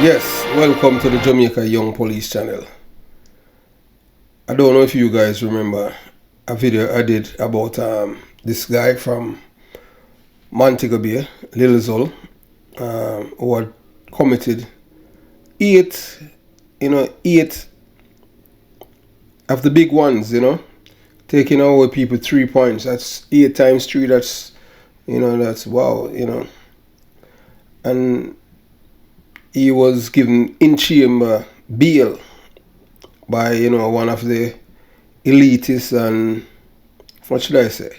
Yes, welcome to the Jamaica Young Police channel. I don't know if you guys remember a video I did about this guy from Montego Bay, Lil Zol, who had committed eight of the big ones, taking away people 3 points. That's 8 times 3, that's wow, and he was given in-chamber bail by, one of the elitists and, what should I say,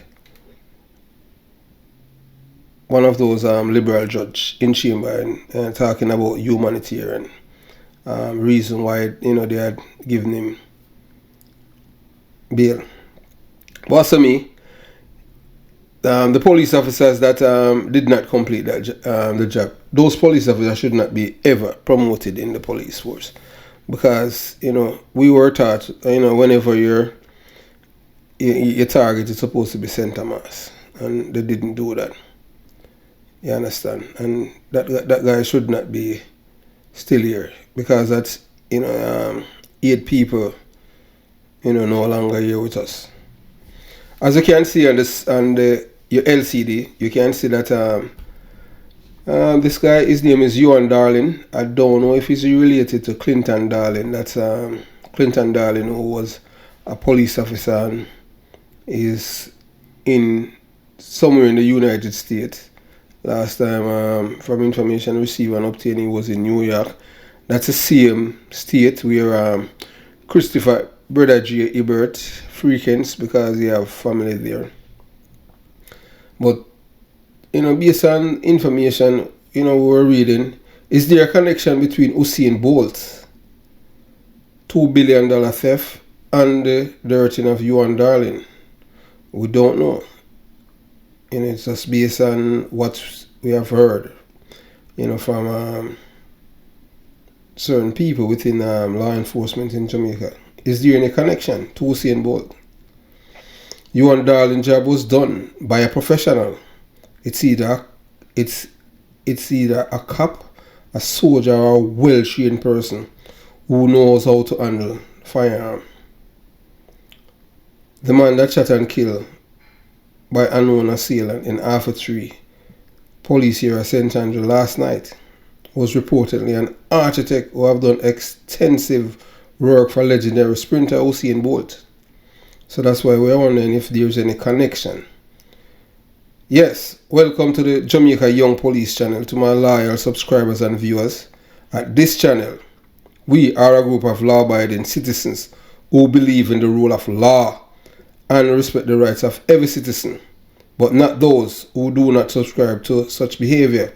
one of those liberal judge in chamber and talking about humanitarian reason why, they had given him bail. But to me, the police officers that did not complete the job, those police officers should not be ever promoted in the police force, because we were taught whenever your target is supposed to be Santa Mass, and they didn't do that. You understand? And that guy should not be still here, because that's 8 people no longer here with us. As you can see on your LCD, you can see that this guy, his name is Euhon Darling. I don't know if he's related to Clinton Darling. That's Clinton Darling, who was a police officer and is in somewhere in the United States. Last time, from information received and obtained, he was in New York. That's the same state where Christopher Brother J. Ebert frequents, because he have family there. But based on information we were reading, is there a connection between Usain Bolt, $2 billion theft, and the hurting of Euhon Darling? We don't know. It's just based on what we have heard, from certain people within law enforcement in Jamaica. Is there any connection to Usain Bolt? Euhon Darling's job was done by a professional. It's either a cop, a soldier, or a well-trained person who knows how to handle firearm. The man that shot and killed by unknown assailant in Alpha 3 police here at St. Andrew last night was reportedly an architect who have done extensive work for legendary sprinter Usain Bolt. So that's why we're wondering if there's any connection. Yes, welcome to the Jamaica Young Police channel, to my loyal subscribers and viewers. At this channel, we are a group of law-abiding citizens who believe in the rule of law and respect the rights of every citizen, but not those who do not subscribe to such behavior.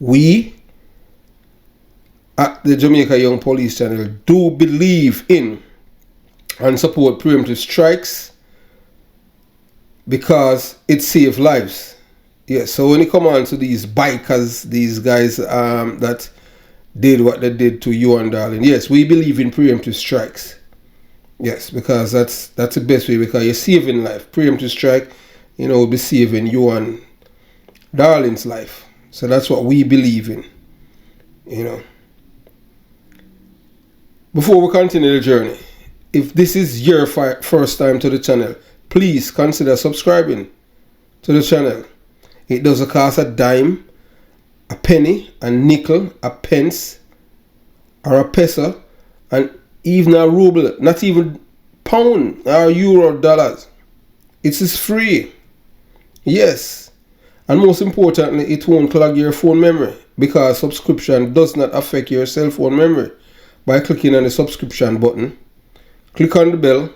We at the Jamaica Young Police channel do believe in and support preemptive strikes, because it saves lives. Yes, so when it comes on to these bikers, these guys that did what they did to Euhon Darling, yes, we believe in preemptive strikes. Yes, because that's the best way, because you're saving life. Preemptive strike, will be saving Euhon Darling's life. So that's what we believe in. Before we continue the journey, if this is your first time to the channel, please consider subscribing to the channel. It doesn't cost a dime, a penny, a nickel, a pence, or a peso, and even a ruble, not even pound or euro, dollars. It is free. Yes. And most importantly, it won't clog your phone memory, because subscription does not affect your cell phone memory. By clicking on the subscription button, click on the bell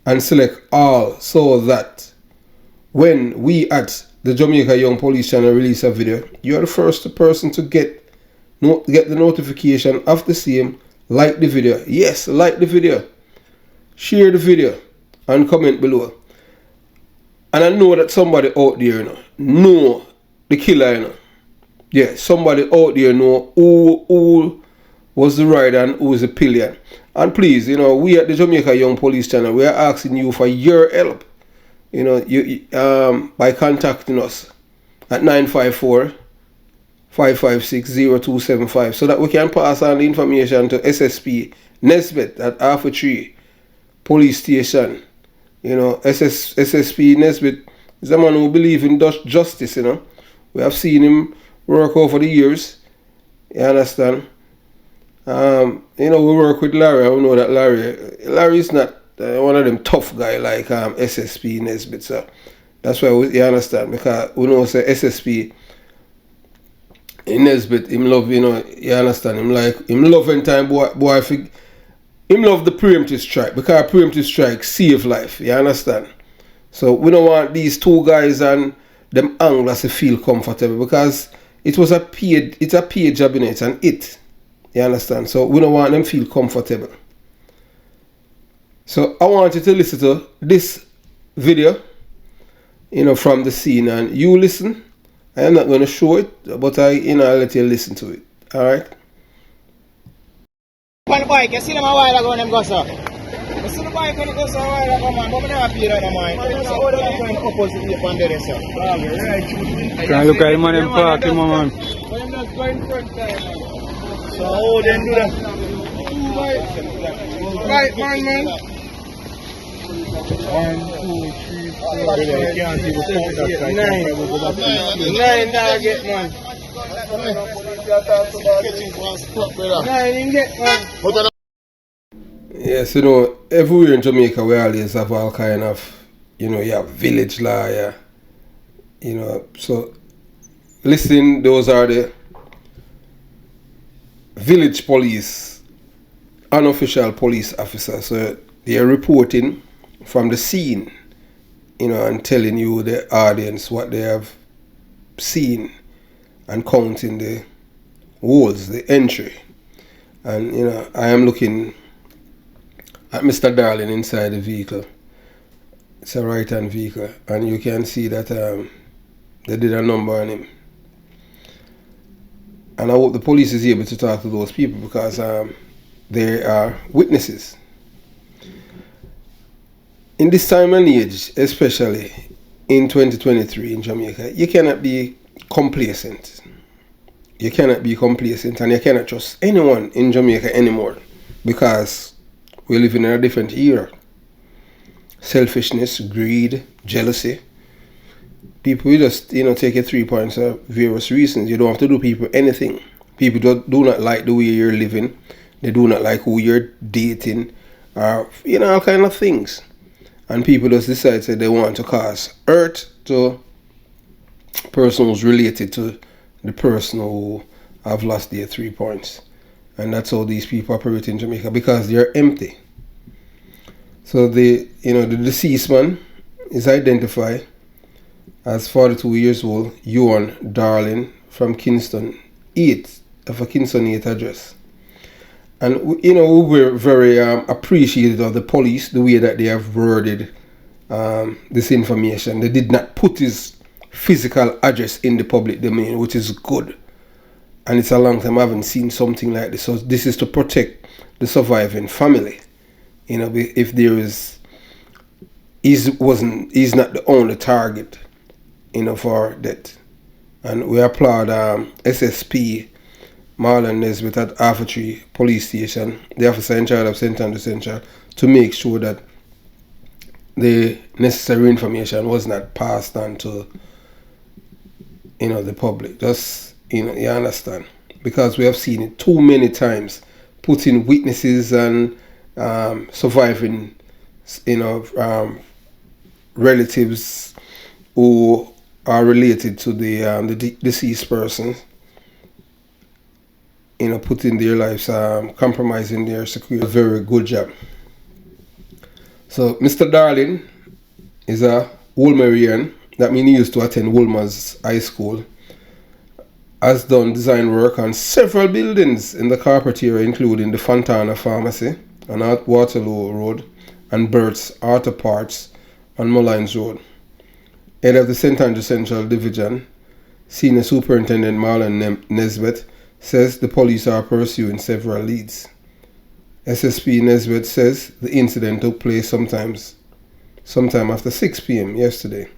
and select all, so that when we at the Jamaica Young Police channel release a video, you are the first person to get the notification of the same. Like the video. Yes, like the video. Share the video and comment below. And I know that somebody out there know the killer. Yeah, somebody out there know who was the rider and who is the pillion. And please, we at the Jamaica Young Police channel, we are asking you for your help. By contacting us at 954 556-0275 so that we can pass on the information to SSP Nesbitt at Alpha Tree Police Station. You know, SSP Nesbitt is a man who believes in justice, you know. We have seen him work over the years. You understand? You know, we work with Larry. I know that Larry is not one of them tough guy like SSP Nesbitt. So that's why you understand, because we know say SSP Nesbitt, him love, you know, you understand, him love in time boy him love the preemptive strike, because preemptive strike save life, you understand? So we don't want these two guys and them anglers to feel comfortable, because it's a paid job, in it, and you understand? So we don't want them feel comfortable. So I want you to listen to this video, you know, from the scene, and you listen. I am not going to show it, but I'll let you listen to it. Alright? One bike, you see them a while ago when them go so. You see the bike when it goes so a while ago, man, but we never pay that man. So how do you find opposite up on there, sir? Right. Can look at him and them parking, man. But them just going front time, man. So how they do that? Two bikes. Right, man. 1, 2, 3, 4, 5, 6, 7, 8, 9. 9 target, man. 9 get, man. Yes, you know, everywhere in Jamaica we always have all kind of, you know, you have village law, yeah. You know, so listen, those are the village police, unofficial police officers. So they are reporting from the scene, you know, and telling you, the audience, what they have seen and counting the holes, the entry. And, you know, I am looking at Mr. Darling inside the vehicle. It's a right-hand vehicle, and you can see that they did a number on him. And I hope the police is able to talk to those people, because they are witnesses. In this time and age, especially in 2023 in Jamaica, you cannot be complacent. You cannot be complacent, and you cannot trust anyone in Jamaica anymore, because we're living in a different era. Selfishness, greed, jealousy. People will just, you know, take your 3 points for various reasons. You don't have to do people anything. People do not like the way you're living. They do not like who you're dating, or, you know, all kind of things. And people just decide that they want to cause hurt to person who's related to the person who have lost their 3 points. And that's how these people operate in Jamaica, because they're empty. So the deceased man is identified as 42 years old, Euhon Darling, from Kingston 8, of a Kingston 8 address. And, you know, we were very appreciative of the police, the way that they have worded this information. They did not put his physical address in the public domain, which is good. And it's a long time I haven't seen something like this. So this is to protect the surviving family. You know, if there is, he's not the only target, you know, for that. And we applaud SSP Marlon Nesbitt at Alpha Tree Police Station, the officer in charge of St. Andrew Central, to make sure that the necessary information was not passed on to, you know, the public. Just, you know, you understand, because we have seen it too many times, putting witnesses and surviving, you know, relatives who are related to the deceased person, you know, putting their lives, compromising their security. A very good job. So Mr. Darling is a Wolmerian. That means he used to attend Wolmer's High School. Has done design work on several buildings in the corporate area, including the Fontana Pharmacy on Waterloo Road and Bert's Auto Parts on Mullines Road. Head of the St. Andrew Central Division, Senior Superintendent Marlon Nesbitt, says the police are pursuing several leads. SSP Nesbitt says the incident took place sometime after 6 p.m. yesterday.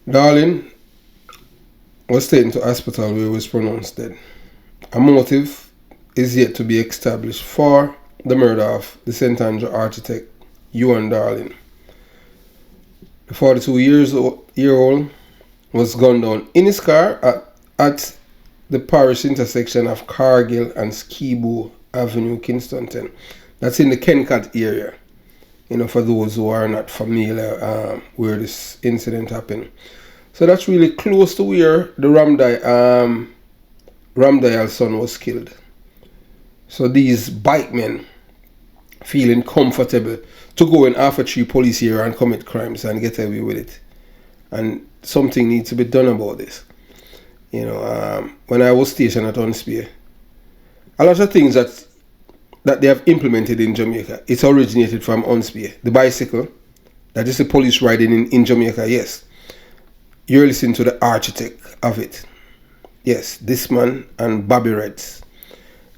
Darling was taken to hospital where he was pronounced dead. A motive is yet to be established for the murder of the St. Andrew architect Euhon Darling. The 42-year-old was gunned down in his car at the parish intersection of Cargill and Skibo Avenue, Kingston 10. That's in the Kencat area. For those who are not familiar where this incident happened. So that's really close to where the Ramdayal's son was killed. So these bike men feeling comfortable to go in Alpha Tree police area and commit crimes and get away with it. And something needs to be done about this. When I was stationed at Unspear, a lot of things that they have implemented in Jamaica, it's originated from Unspear. The bicycle, that is the police riding in Jamaica, yes. You're listening to the architect of it. Yes, this man and Bobby Reds.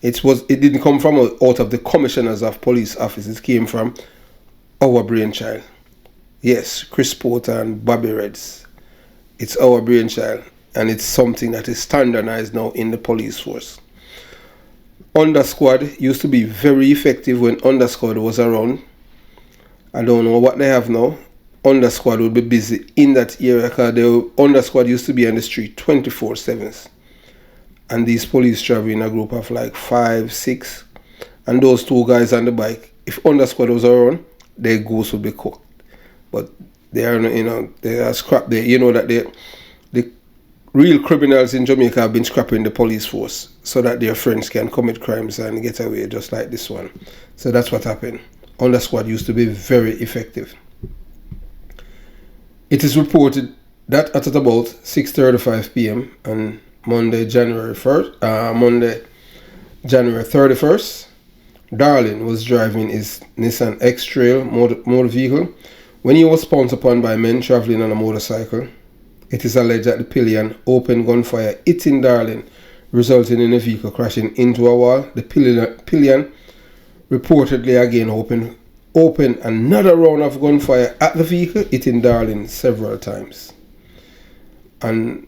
It didn't come from out of the commissioners of police offices. It came from our brainchild. Yes, Chris Porter and Bobby Reds. It's our brainchild, and it's something that is standardized now in the police force. Under squad used to be very effective when under squad was around. I don't know what they have now. Under squad would be busy in that area because the under squad used to be on the street 24/7. And these police travel in a group of like 5, 6. And those two guys on the bike, if under squad was around, their goals would be cooked. But they are, they are scrap. That the real criminals in Jamaica have been scrapping the police force so that their friends can commit crimes and get away just like this one. So that's what happened. Under squad used to be very effective. It is reported that at about 6:35 p.m. on Monday, January 31st, Darling was driving his Nissan X-Trail motor vehicle when he was pounced upon by men traveling on a motorcycle. It is alleged that the pillion opened gunfire, hitting Darling, resulting in the vehicle crashing into a wall. The pillion reportedly again opened another round of gunfire at the vehicle, hitting Darling several times. And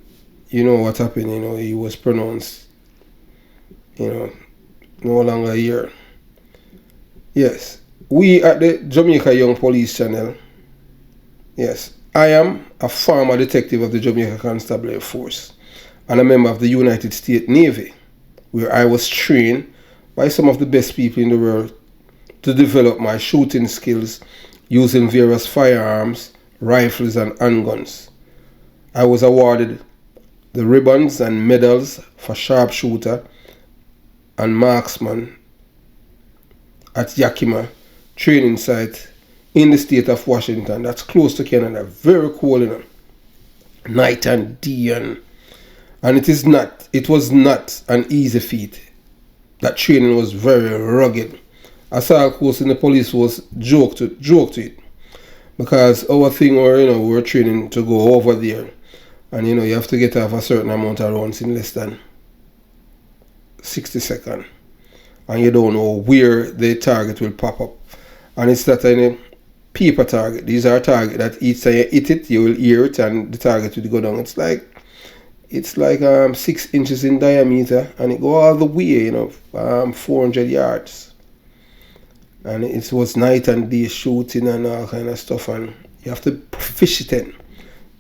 you know what happened, he was pronounced, no longer here. Yes, we at the Jamaica Young Police Channel, yes, I am a former detective of the Jamaica Constabulary Force and a member of the United States Navy, where I was trained by some of the best people in the world to develop my shooting skills using various firearms, rifles and handguns. I was awarded the ribbons and medals for sharpshooter and marksman at Yakima training site in the state of Washington. That's close to Canada. Very cool, night and day, and it was not an easy feat. That training was very rugged. I saw, of course, in the police was joke to it, because our thing we're training to go over there, and you have to get off a certain amount of rounds in less than 60 seconds, and you don't know where the target will pop up, and it's not any paper target. These are targets that each time you hit it, you will hear it, and the target will go down. It's like 6 inches in diameter, and it go all the way 400 yards. And it was night and day shooting and all kind of stuff, and you have to proficient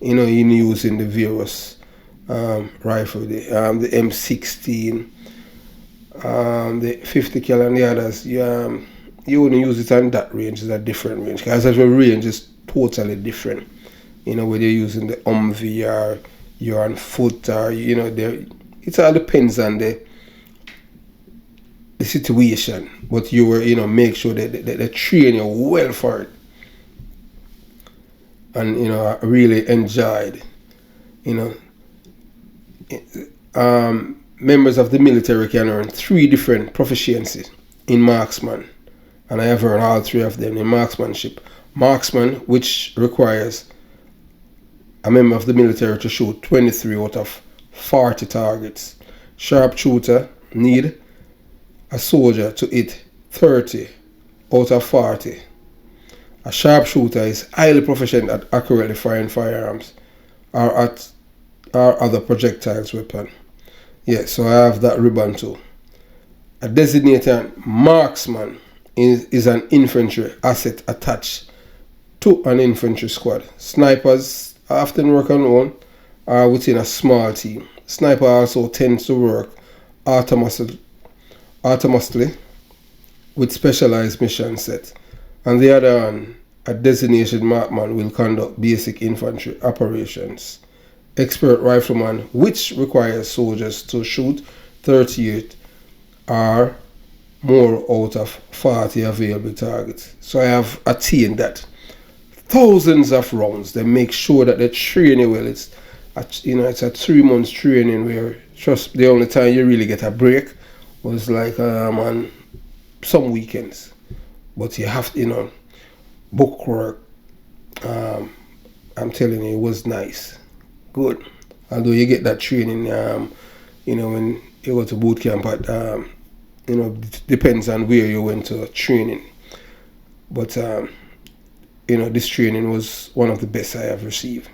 in using the various rifle, the M16, the 50 cal and the others. You wouldn't use it on that range. It's a different range, because the range is totally different. Whether you're using the Humvee or you're on foot, or it all depends on the situation, but you were make sure that they train you well for it. And I really enjoyed members of the military can earn 3 different proficiencies in marksman, and I have earned all 3 of them in marksmanship. Marksman, which requires a member of the military to shoot 23 out of 40 targets. Sharpshooter need a soldier to hit 30 out of 40. A sharpshooter is highly proficient at accurately firing firearms, or at or other projectiles weapon. Yeah, so I have that ribbon too. A designated marksman is an infantry asset attached to an infantry squad. Snipers often work on one or within a small team. Sniper also tends to work autonomously with specialized mission set. On the other hand, a designated marksman will conduct basic infantry operations. Expert rifleman, which requires soldiers to shoot 38 or more out of 40 available targets. So I have attained that. Thousands of rounds. They make sure that they train you well. It's a 3 months training where trust the only time you really get a break was like on some weekends. But you have to, book work. I'm telling you, it was nice. Good. Although you get that training, when you go to boot camp, but depends on where you went to training. But this training was one of the best I have received.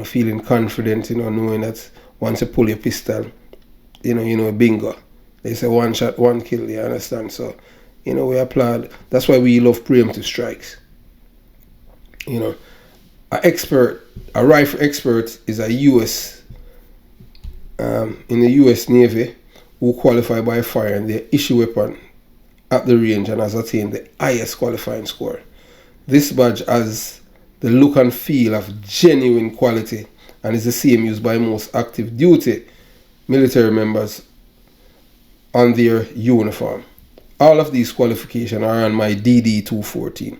Feeling confident, knowing that once you pull your pistol, bingo. They say one shot, one kill, you understand? So, we applaud. That's why we love preemptive strikes. A rifle expert is a U.S. In the U.S. Navy who qualify by fire and they issue weapon at the range and has attained the highest qualifying score. This badge has the look and feel of genuine quality and is the same used by most active duty military members on their uniform. All of these qualifications are on my DD-214.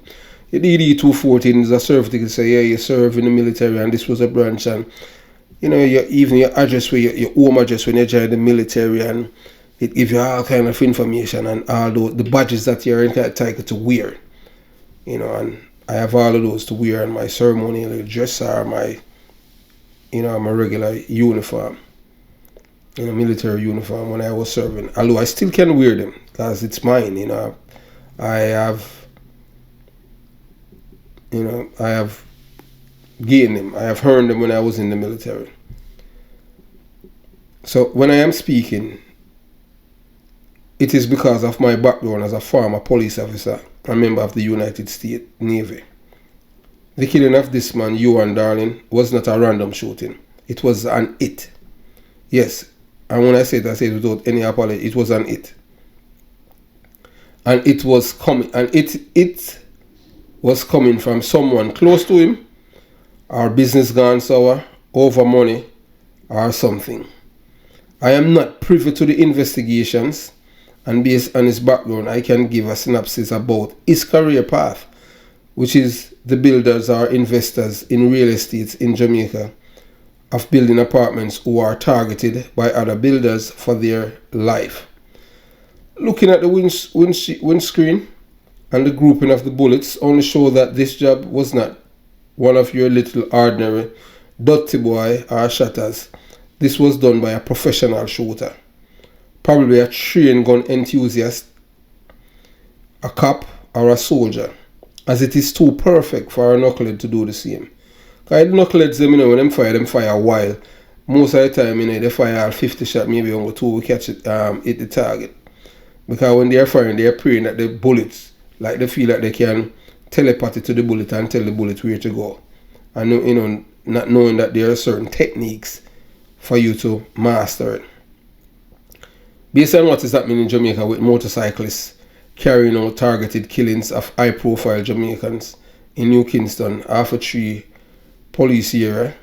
The DD-214 is a certificate to say, yeah, you serve in the military and this was a branch, and even your address, your home address when you join the military, and it gives you all kind of information and all the badges that you're entitled to wear. And I have all of those to wear on my ceremonial dress or my regular uniform, military uniform when I was serving. Although I still can wear them because it's mine. I have gained them. I have earned them when I was in the military. So when I am speaking, it is because of my background as a former police officer, a member of the United States Navy. The killing of this man, Euhon Darling, was not a random shooting. It was an hit. Yes, and when I say it without any apology, it was an hit. And it was coming, and it was coming from someone close to him, or business gone sour, over money, or something. I am not privy to the investigations, and based on his background, I can give a synopsis about his career path, which is the builders or investors in real estate in Jamaica of building apartments who are targeted by other builders for their life. Looking at the windscreen and the grouping of the bullets only show that this job was not one of your little ordinary dirty boy or shotters. This was done by a professional shooter, probably a trained gun enthusiast, a cop, or a soldier, as it is too perfect for a knucklehead to do the same. Because the knuckleheads, when them fire a while. Most of the time, they fire 50 shots, maybe only 2 will catch it, hit the target. Because when they are firing, they are praying that the bullets, like they feel like they can telepathy to the bullet and tell the bullet where to go. And not knowing that there are certain techniques for you to master it. Based on what is happening in Jamaica with motorcyclists carrying out targeted killings of high-profile Jamaicans in New Kingston after 3 police era,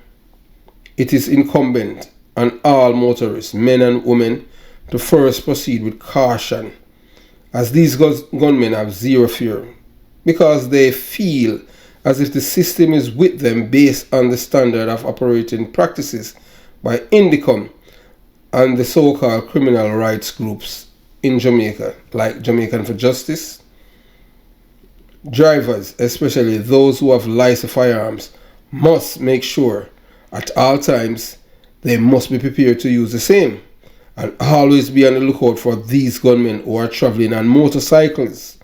it is incumbent on all motorists, men and women, to first proceed with caution, as these gunmen have zero fear, because they feel as if the system is with them based on the standard of operating practices by INDICOM and the so-called criminal rights groups in Jamaica, like Jamaican for Justice. Drivers, especially those who have licensed firearms, must make sure at all times they must be prepared to use the same, and always be on the lookout for these gunmen who are traveling on motorcycles,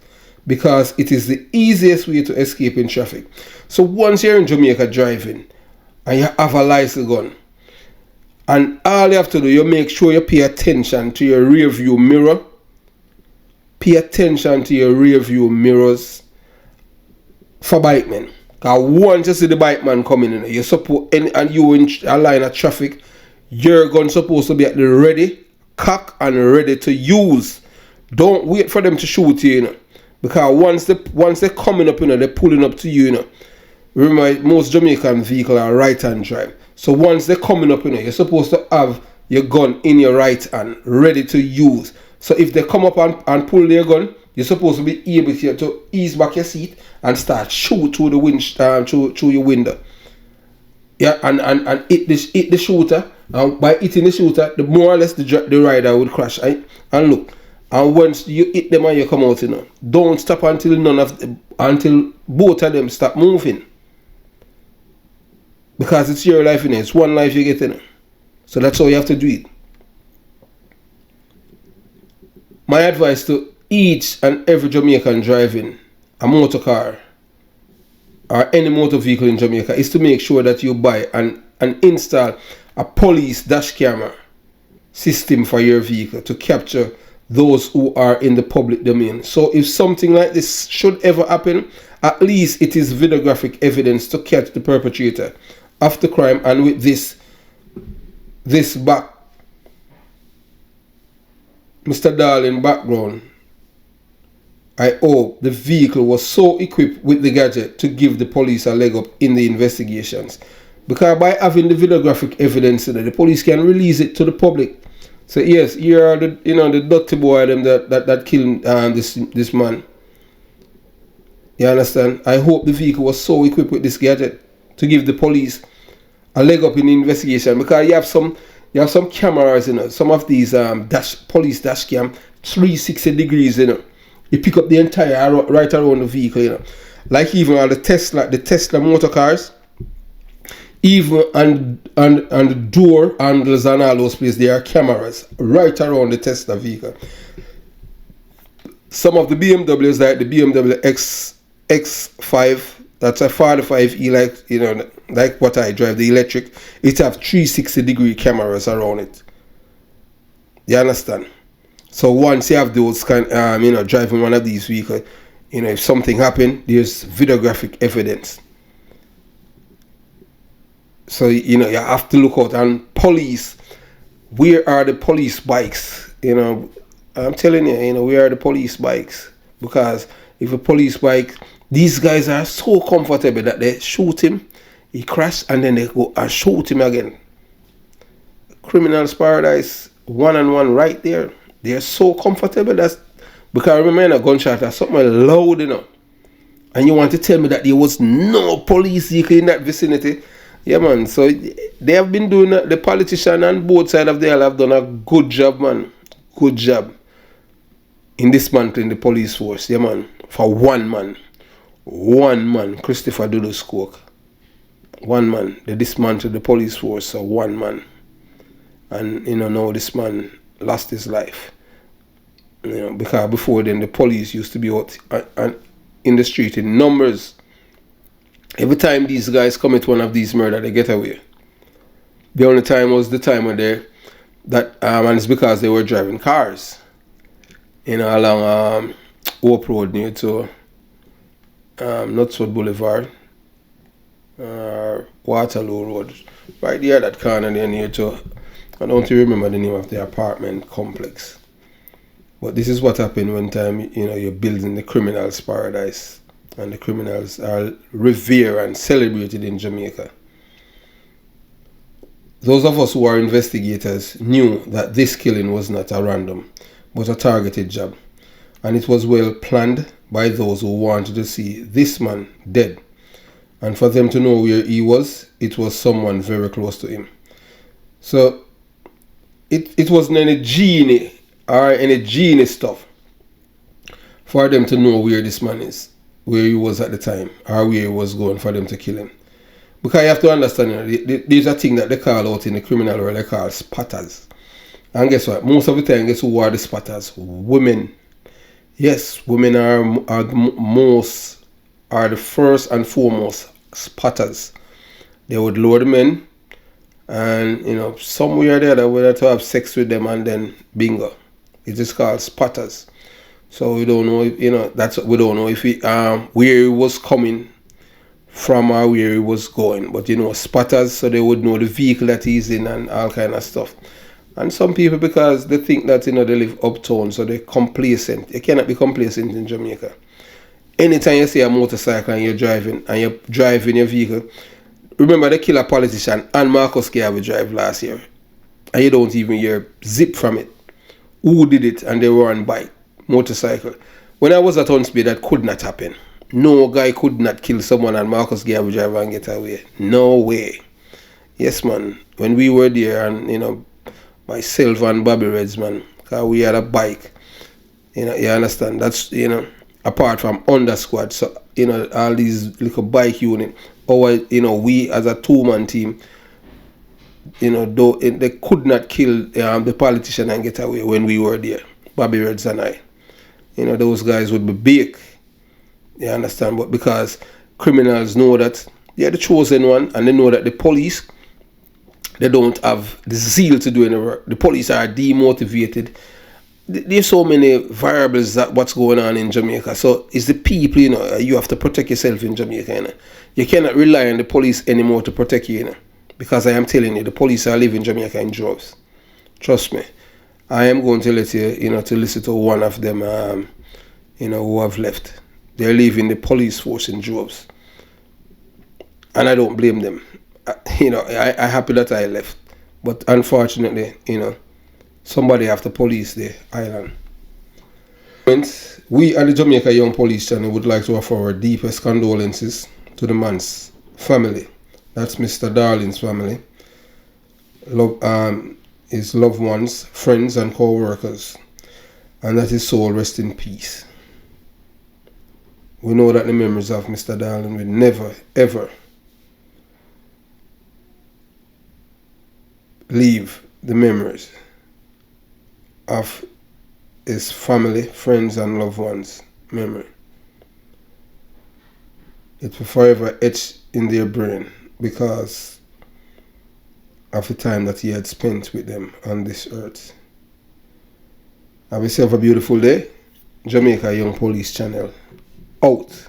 because it is the easiest way to escape in traffic. So once you're in Jamaica driving and you have a licensed gun, And all you have to do, you make sure you pay attention to your rear view mirror. Pay attention to your rear view mirrors for bike men. Because once you see the bike man coming in, you're supposed, and you in a line of traffic, your gun supposed to be at the ready, cock and ready to use. Don't wait for them to shoot you, you know. Because once they're coming up, you know, they're pulling up to you, you know. Remember, most Jamaican vehicles are right-hand drive. So once they're coming up, you know, you're supposed to have your gun in your right hand, ready to use. So if they come up and pull their gun, you're supposed to be able to ease back your seat and start shoot through the through your window. Yeah, and hit the shooter. And by hitting the shooter, the more or less the rider would crash. Right? And look, and once you hit them and you come out, you know, don't stop until until both of them stop moving. Because it's your life, you know. It's one life you get, you know. So that's how you have to do it. My advice to each and every Jamaican driving a motor car or any motor vehicle in Jamaica is to make sure that you buy and install a police dash camera system for your vehicle to capture those who are in the public domain. So if something like this should ever happen, at least it is videographic evidence to catch the perpetrator of the crime. And with this back, Mr. Darling background, I hope the vehicle was so equipped with the gadget to give the police a leg up in the investigations. Because by having the videographic evidence, the police can release it to the public. So yes, here are the the dirty boy them that killed this man. You understand? I hope the vehicle was so equipped with this gadget to give the police a leg up in the investigation, because you have some cameras, you know, some of these police dash cam 360 degrees, you know. You pick up the entire right around the vehicle, you know. Like even all the Tesla motor cars, even and the door handles and all those places, there are cameras right around the Tesla vehicle. Some of the BMWs, like the BMW X5, that's a 45e, like, you know, like what I drive, the electric, it have 360 degree cameras around it. You understand? So once you have those kind, driving one of these vehicles, you know, if something happened, there's videographic evidence. So, you know, you have to look out. And police, where are the police bikes? You know, I'm telling you, you know, where are the police bikes? Because if a police bike, these guys are so comfortable that they shoot him, he crashed, and then they go and shoot him again. Criminal's paradise, one-on-one right there. They're so comfortable. That's because remember, a gunshot or something loud, you know. And you want to tell me that there was no police vehicle in that vicinity? Yeah, man. So they have been doing that. The politician on both sides of the aisle have done a good job, man. Good job in dismantling the police force. Yeah, man. For one man, Christopher Doodle Cook. One man. They dismantled the police force. So one man. And, you know, now this man lost his life. You know, because before then the police used to be out in the street in numbers. Every time these guys commit one of these murders, they get away. The only time was the time when and it's because they were driving cars, you know, along Hope Road near to Nutswood Boulevard, Waterloo Road, right there that corner there near to, I don't remember the name of the apartment complex. But this is what happened one time, you know, you're building the criminal's paradise. And the criminals are revered and celebrated in Jamaica. Those of us who are investigators knew that this killing was not a random, but a targeted job. And it was well planned by those who wanted to see this man dead. And for them to know where he was, it was someone very close to him. So it wasn't any genie or any genie stuff for them to know where this man is, where he was at the time, or where he was going for them to kill him. Because you have to understand, you know, there's a thing that they call out in the criminal world, they call spotters. And guess what? Most of the time, guess who are the spotters? Women. Yes, women are the first and foremost spotters. They would lure the men And somewhere there that we had to have sex with them, and then bingo, it is called spotters. So we don't know if that's what we don't know if where he was coming from or where he was going. But spotters, so they would know the vehicle that he's in and all kind of stuff. And some people, because they think that they live uptown, so they're complacent. You cannot be complacent in Jamaica. Anytime you see a motorcycle and you're driving your vehicle, remember they kill a politician and Marcus Garvey drive last year, and you don't even hear zip from it. Who did it? And they were on bike, motorcycle. When I was at Huntsby, that could not happen. No guy could not kill someone and Marcus Garvey drive and get away. No way. Yes, man. When we were there, and myself and Bobby Reds, man, because we had a bike. You understand? That's apart from under squad, so all these little bike unit, or we as a 2-man team, though they could not kill the politician and get away when we were there, Bobby Reds and I. Those guys would be big. You understand? But because criminals know that they're the chosen one, and they know that the police, they don't have the zeal to do any work. The police are demotivated. There's so many variables that what's going on in Jamaica. So it's the people, you have to protect yourself in Jamaica. You cannot rely on the police anymore to protect you, because I am telling you, the police are living in Jamaica in droves. Trust me. I am going to let you, to listen to one of them, who have left. They're leaving the police force in droves. And I don't blame them. I'm happy that I left. But unfortunately, somebody have to police the island. We at the Jamaica Young Police Channel would like to offer our deepest condolences to the man's family. That's Mr. Darling's family. His loved ones, friends and co-workers. And that his soul rest in peace. We know that the memories of Mr. Darling will never, ever leave the memories of his family, friends and loved ones' memory. It will forever etch in their brain because of the time that he had spent with them on this earth. Have yourself a beautiful day. Jamaica Young Police Channel out.